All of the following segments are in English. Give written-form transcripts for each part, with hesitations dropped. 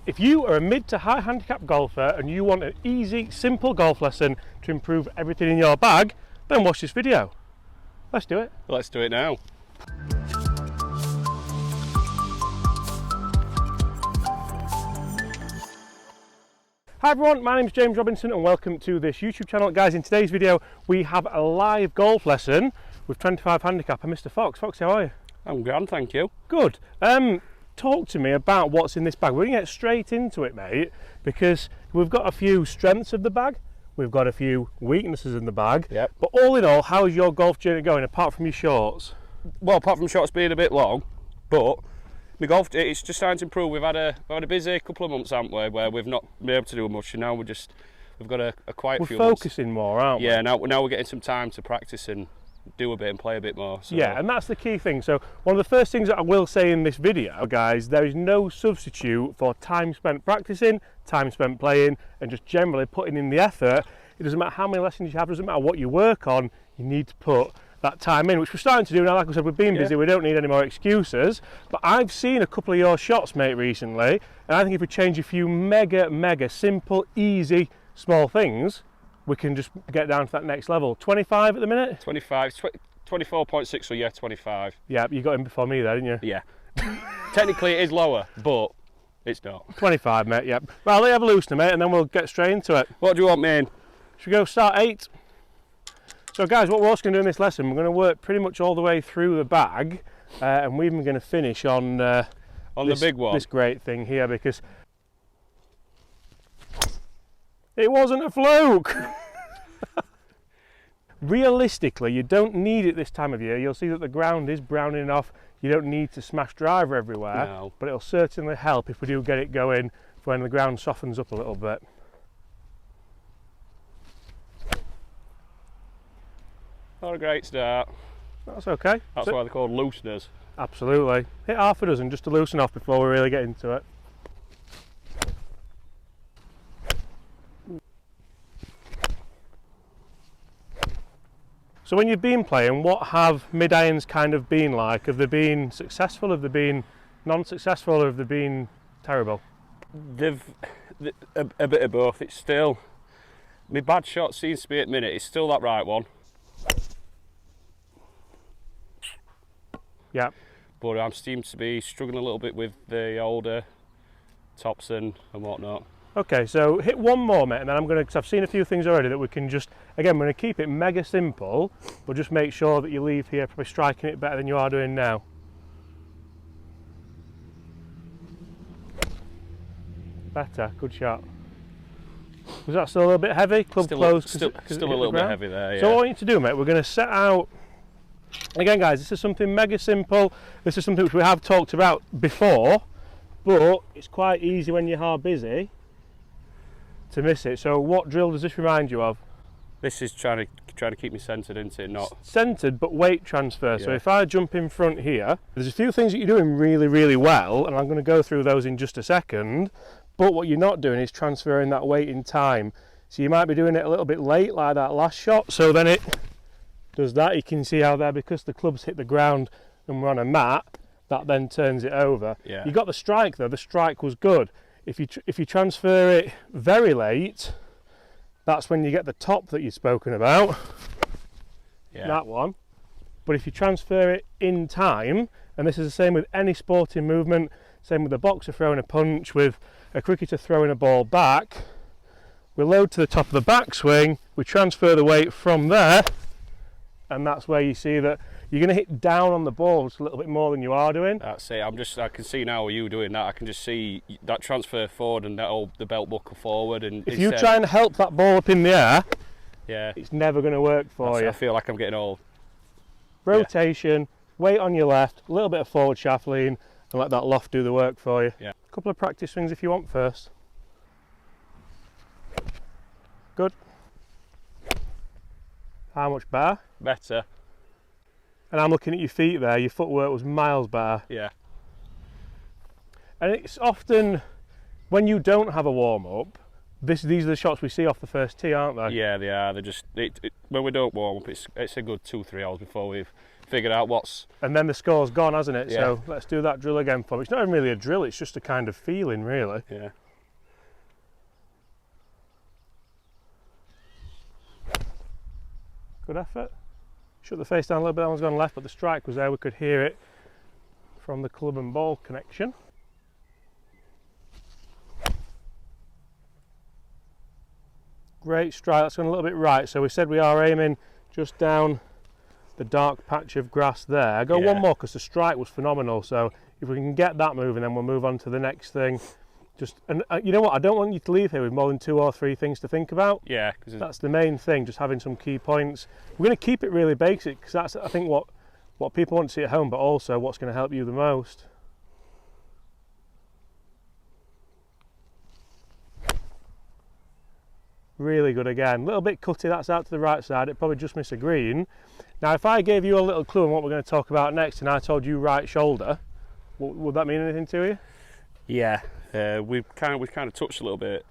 If you are a mid to high handicap golfer and you want an easy, simple golf lesson to improve everything in your bag, then watch this video. Let's do it. Let's do it now. Hi everyone, my name is James Robinson and welcome to this YouTube channel. Guys, in today's video we have a live golf lesson with 25 handicap and Mr. Fox. Foxy, how are you? I'm grand, thank you. Good. Talk to me about what's in this bag. We're going to get straight into it, mate, because we've got a few strengths of the bag, we've got a few weaknesses in the bag. Yep. But all in all, how's your golf journey going apart from your shorts? Well, apart from shorts being a bit long, but my golf, it's just starting to improve. We've had a busy couple of months, haven't we, where we've not been able to do much, and now we've got a quiet few months. We're focusing more, aren't we? Yeah, now we're getting some time to practice and do a bit and play a bit more. So. Yeah, and that's the key thing. So one of the first things that I will say in this video, guys, there is no substitute for time spent practicing, time spent playing, and just generally putting in the effort. It doesn't matter how many lessons you have, it doesn't matter what you work on, you need to put that time in, which we're starting to do now. Like I said, we've been busy, we don't need any more excuses. But I've seen a couple of your shots, mate, recently, and I think if we change a few mega simple, easy, small things, we can just get down to that next level. 25 at the minute? 24.6, so yeah, 25. Yeah, you got in before me there, didn't you? Yeah. Technically it is lower, but it's not. 25, mate, yep. Well, let you have a loosener, mate, and then we'll get straight into it. What do you want, man? Should we go start 8? So guys, what we're also going to do in this lesson, we're going to work pretty much all the way through the bag, and we're even going to finish on the big one. This great thing here, because it wasn't a fluke. Realistically, you don't need it this time of year. You'll see that the ground is browning off. You don't need to smash driver everywhere, no. But it'll certainly help if we do get it going when the ground softens up a little bit. Not a great start. That's okay. That's why they're called looseners. Absolutely. Hit half a dozen just to loosen off before we really get into it. So when you've been playing, what have mid-irons kind of been like? Have they been successful, have they been non-successful, or have they been terrible? They've a bit of both. It's still, my bad shot seems to be at the minute, it's still that right one. Yeah. But I seem to be struggling a little bit with the older tops and whatnot. Okay, so hit one more, mate, and then I'm going to, because I've seen a few things already that we can just, again, we're going to keep it mega simple, but just make sure that you leave here probably striking it better than you are doing now. Better, good shot. Was that still a little bit heavy? Club still closed? Still a little bit heavy there, yeah. So what I want you to do, mate, we're going to set out, again, guys, this is something mega simple. This is something which we have talked about before, but it's quite easy when you are busy to miss it. So what drill does this remind you of? This is trying to keep me centred, isn't it? Not centred, but weight transfer. Yeah. So if I jump in front here, there's a few things that you're doing really well, and I'm going to go through those in just a second, but what you're not doing is transferring that weight in time. So you might be doing it a little bit late, like that last shot, so then it does that. You can see how there, because the club's hit the ground and we're on a mat, that then turns it over. Yeah. You got the strike though, the strike was good. If you transfer it very late, that's when you get the top that you've spoken about. Yeah. That one. But if you transfer it in time, and this is the same with any sporting movement, same with a boxer throwing a punch, with a cricketer throwing a ball back, we load to the top of the backswing, we transfer the weight from there, and that's where you see that you're going to hit down on the ball just a little bit more than you are doing. That's it. I can see now you doing that. I can just see that transfer forward and the belt buckle forward. And if you try and help that ball up in the air, yeah, it's never going to work for you. I feel like I'm getting old. Rotation, weight on your left, a little bit of forward shaft lean, and let that loft do the work for you. Yeah. A couple of practice swings if you want first. Good. How much better? Better. And I'm looking at your feet there, your footwork was miles better. Yeah. And it's often, when you don't have a warm-up, these are the shots we see off the first tee, aren't they? Yeah, they are. They're just, when we don't warm up, it's a good 2-3 hours before we've figured out what's... And then the score's gone, hasn't it? Yeah. So let's do that drill again for me. It's not even really a drill, it's just a kind of feeling, really. Yeah. Good effort. Shut the face down a little bit, that one's gone left, but the strike was there, we could hear it from the club and ball connection. Great strike, that's gone a little bit right, so we said we are aiming just down the dark patch of grass there. Go one more because the strike was phenomenal, so if we can get that moving then we'll move on to the next thing. And you know what, I don't want you to leave here with more than 2 or 3 things to think about. Yeah. That's the main thing, just having some key points. We're going to keep it really basic because that's, I think, what people want to see at home, but also what's going to help you the most. Really good again. A little bit cutty, that's out to the right side. It probably just missed a green. Now, if I gave you a little clue on what we're going to talk about next and I told you right shoulder, would that mean anything to you? Yeah. We kind of touched a little bit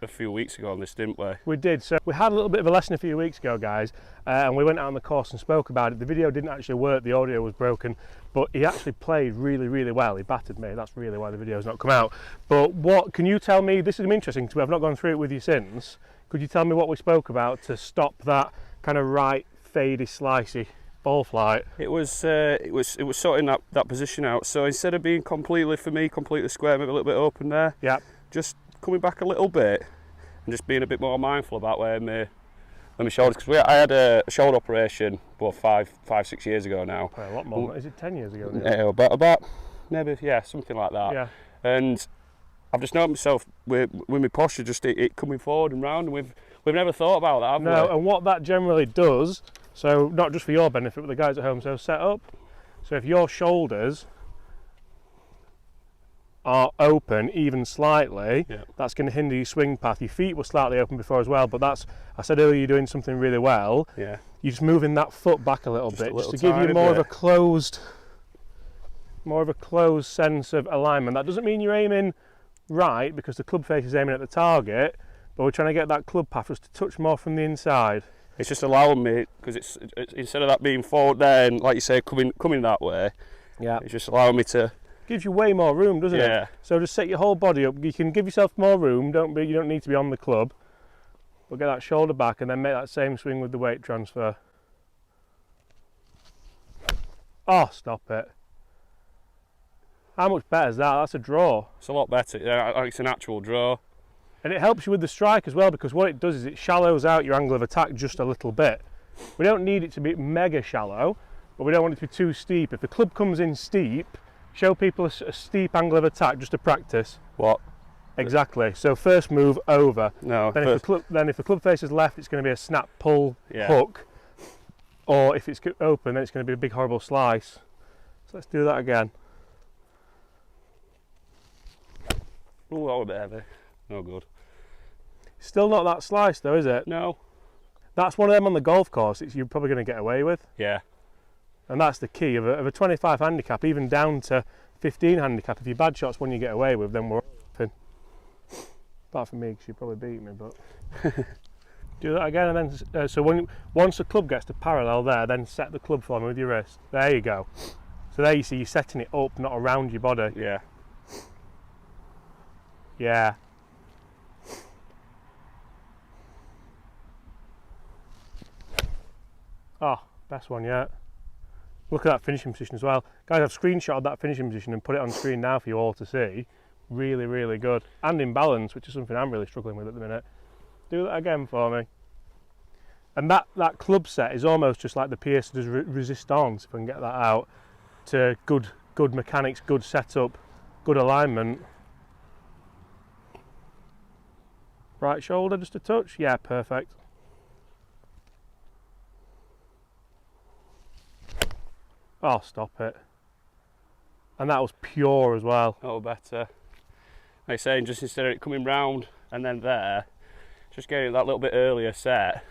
a few weeks ago on this, didn't we? We did. So we had a little bit of a lesson a few weeks ago, guys, and we went out on the course and spoke about it. The video didn't actually work, the audio was broken, but he actually played really, really well. He battered me. That's really why the video's not come out. But what can you tell me? This is interesting because I've not gone through it with you since. Could you tell me what we spoke about to stop that kind of right fadey, slicey ball flight? It was sorting that position out. So instead of being completely square, maybe a little bit open there. Yeah. Just coming back a little bit and just being a bit more mindful about where my shoulders. Because I had a shoulder operation about 5-6 years ago now. Probably a lot more. Is it 10 years ago now? Yeah, about maybe, yeah, something like that. Yeah. And I've just noticed myself with my posture, just it coming forward and round, and we've never thought about that, have we? No, and what that generally does, so not just for your benefit, but the guys at home, so set up. So if your shoulders are open even slightly, that's going to hinder your swing path. Your feet were slightly open before as well, but that's, I said earlier, you're doing something really well. Yeah. You're just moving that foot back a little bit, just to give you more of a closed sense of alignment. That doesn't mean you're aiming right because the club face is aiming at the target, but we're trying to get that club path just to touch more from the inside. It's just allowing me, because it's instead of that being forward there and, like you say, coming that way, it's just allowing me to... Gives you way more room, doesn't it? So just set your whole body up. You can give yourself more room. You don't need to be on the club. But get that shoulder back and then make that same swing with the weight transfer. Oh, stop it. How much better is that? That's a draw. It's a lot better. Yeah, it's an actual draw. And it helps you with the strike as well, because what it does is it shallows out your angle of attack just a little bit. We don't need it to be mega shallow, but we don't want it to be too steep. If the club comes in steep, show people a steep angle of attack just to practice. What? Exactly. So first move over. No. Then if the club faces left, it's going to be a snap, pull, hook. Or if it's open, then it's going to be a big horrible slice. So let's do that again. Oh, that was a bit heavy. No good. Still not that slice though, is it? No. That's one of them on the golf course you're probably going to get away with. Yeah. And that's the key of a 25 handicap, even down to 15 handicap. If your bad shot's one you get away with, then we're open. Apart from me, because you probably beat me, but... Do that again, and then so once the club gets to parallel there, then set the club for me with your wrist. There you go. So there you see you're setting it up, not around your body. Yeah. Yeah. Oh, best one yet. Look at that finishing position as well. Guys, I've screenshotted that finishing position and put it on screen now for you all to see. Really, really good. And in balance, which is something I'm really struggling with at the minute. Do that again for me. And that club set is almost just like the pièce de résistance, if I can get that out, to good mechanics, good setup, good alignment. Right shoulder, just a touch. Yeah, perfect. Oh, stop it. And that was pure as well. Oh, better. Like I say, just instead of it coming round and then there, just getting that little bit earlier set.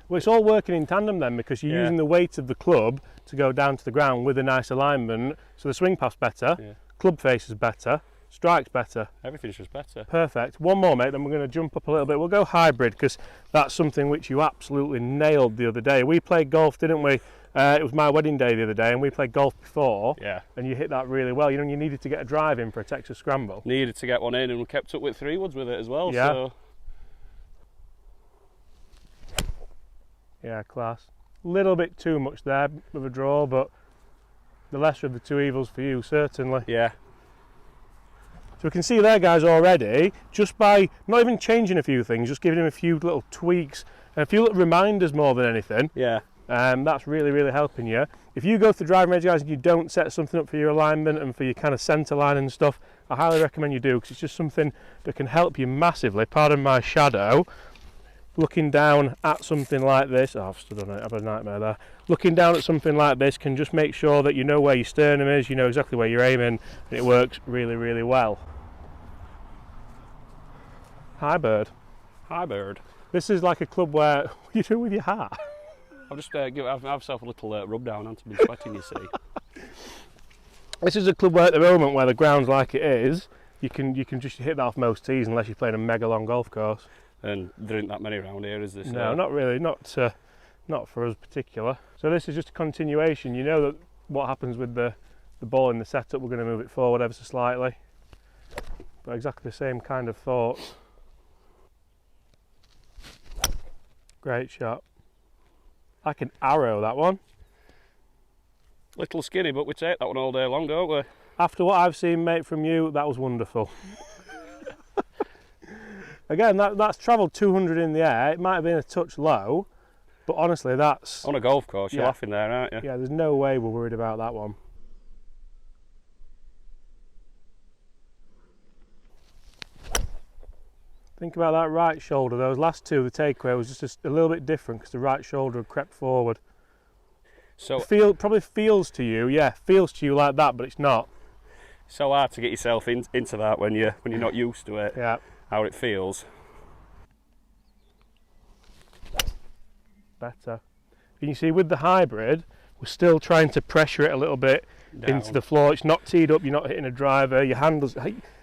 Well, it's all working in tandem then, because you're using the weight of the club to go down to the ground with a nice alignment, so the swing path's better, club face is better, strike's better. Everything's just better. Perfect. One more, mate, then we're going to jump up a little bit. We'll go hybrid, because that's something which you absolutely nailed the other day. We played golf, didn't we, It was my wedding day the other day, and we played golf before. Yeah. And you hit that really well. You know, you needed to get a drive in for a Texas scramble. Needed to get one in, and we kept up with 3 woods with it as well. Yeah. So. Yeah, class. Little bit too much there of a draw, but the lesser of the two evils for you, certainly. Yeah. So we can see there, guys, already, just by not even changing a few things, just giving him a few little tweaks and a few little reminders more than anything. Yeah. That's really, really helping you. If you go to the driving range, guys, and you don't set something up for your alignment and for your kind of centre line and stuff, I highly recommend you do, because it's just something that can help you massively. Pardon my shadow. Looking down at something like this, oh, I've stood on it, I've had a nightmare there. Looking down at something like this can just make sure that you know where your sternum is, you know exactly where you're aiming, and it works really, really well. Hi, bird. Hi, bird. This is like a club where, what are you doing with your hat? I'll just have myself a little rub down. I've been sweating, you see. This is a club where at the moment where the ground's like it is, you can just hit that off most tees unless you're playing a mega long golf course. And there isn't that many around here, is there? No, not really, not for us particular. So this is just a continuation. You know that what happens with the ball in the setup, we're going to move it forward ever so slightly. But exactly the same kind of thoughts. Great shot. Like an arrow, that one. Little skinny, but we take that one all day long, don't we? After what I've seen, mate, from you, that was wonderful. Again, that's travelled 200 in the air. It might have been a touch low, but honestly, that's... On a golf course, you're Yeah. laughing there, aren't you? Yeah, there's no way we're worried about that one. Think about that right shoulder. Those last two, the takeaway was just a little bit different because the right shoulder had crept forward. So Probably feels to you, yeah, feels to you like that, but it's not. so hard to get yourself into that when you're not used to it. Yeah. How it feels. Better. You see, with the hybrid, we're still trying to pressure it a little bit Down. into the floor. It's not teed up, you're not hitting a driver. Your handles,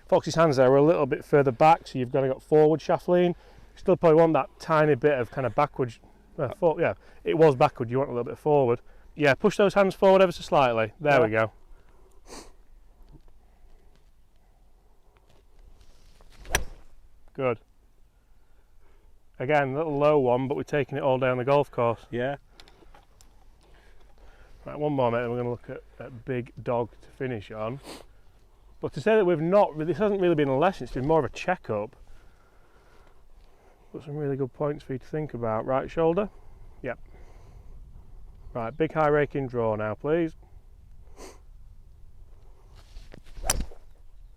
Fox's hands there are a little bit further back, so you've got to got forward shaft lean. You still probably want that tiny bit of kind of backwards. Yeah, it was backward, you want a little bit forward. Yeah, push those hands forward ever so slightly. There we go. Good. Again, a little low one, but we're taking it all down the golf course. Yeah. Right, one more, mate, and we're going to look at Big Dog to finish on. But to say that we've not, this hasn't really been a lesson, it's been more of a check-up. Got some really good points for you to think about. Right shoulder? Yep. Right, big high raking draw now, please.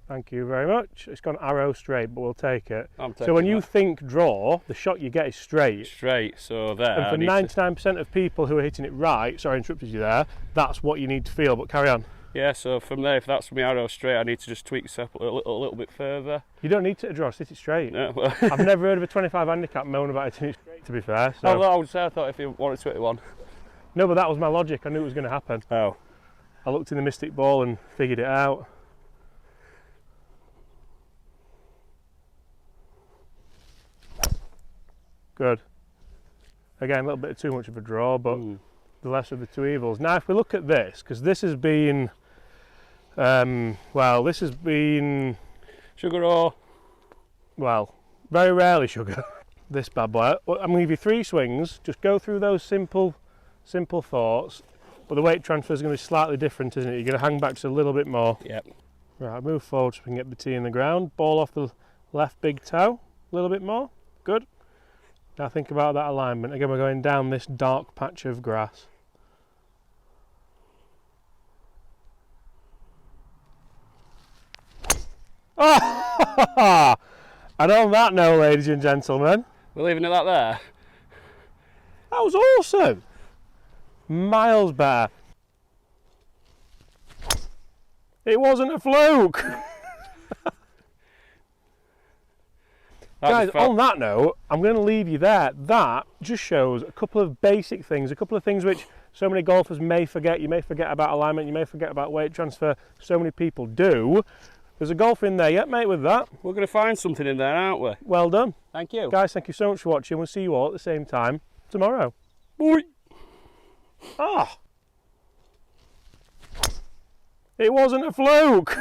Thank you very much. It's gone arrow straight, but we'll take it. So when you think draw, the shot you get is straight. Straight, so there. And for 99% of people who are hitting it right, sorry I interrupted you there, that's what you need to feel, but carry on. Yeah, so from there, if that's my arrow straight, I need to just tweak this up a little bit further. You don't need to draw, hit it straight. No, well, I've never heard of a 25 handicap moan about hitting it straight, to be fair. So. I would say I thought if you wanted 21. No, but that was my logic. I knew it was going to happen. Oh. I looked in the Mystic Ball and figured it out. Good. Again, a little bit too much of a draw, but the lesser of the two evils. Now, if we look at this, because this has been, well, this has been... Sugar or? Well, very rarely sugar. This bad boy. I'm going to give you 3 swings. Just go through those simple thoughts. But the weight transfer is going to be slightly different, isn't it? You're going to hang back just a little bit more. Yep. Right, move forward so we can get the tee in the ground. Ball off the left big toe. A little bit more. Good. Now think about that alignment. Again, we're going down this dark patch of grass. Oh! And on that note, ladies and gentlemen, We're leaving it like there. that was awesome. Miles better. It wasn't a fluke. Guys, on that note, I'm going to leave you there. That just shows a couple of basic things, a couple of things which so many golfers may forget. You may forget about alignment, you may forget about weight transfer. So many people do. There's a golf in there yet, mate, with that. We're going to find something in there, aren't we? Well done. Thank you. Guys, thank you so much for watching. We'll see you all at the same time tomorrow. Bye. Ah! It wasn't a fluke!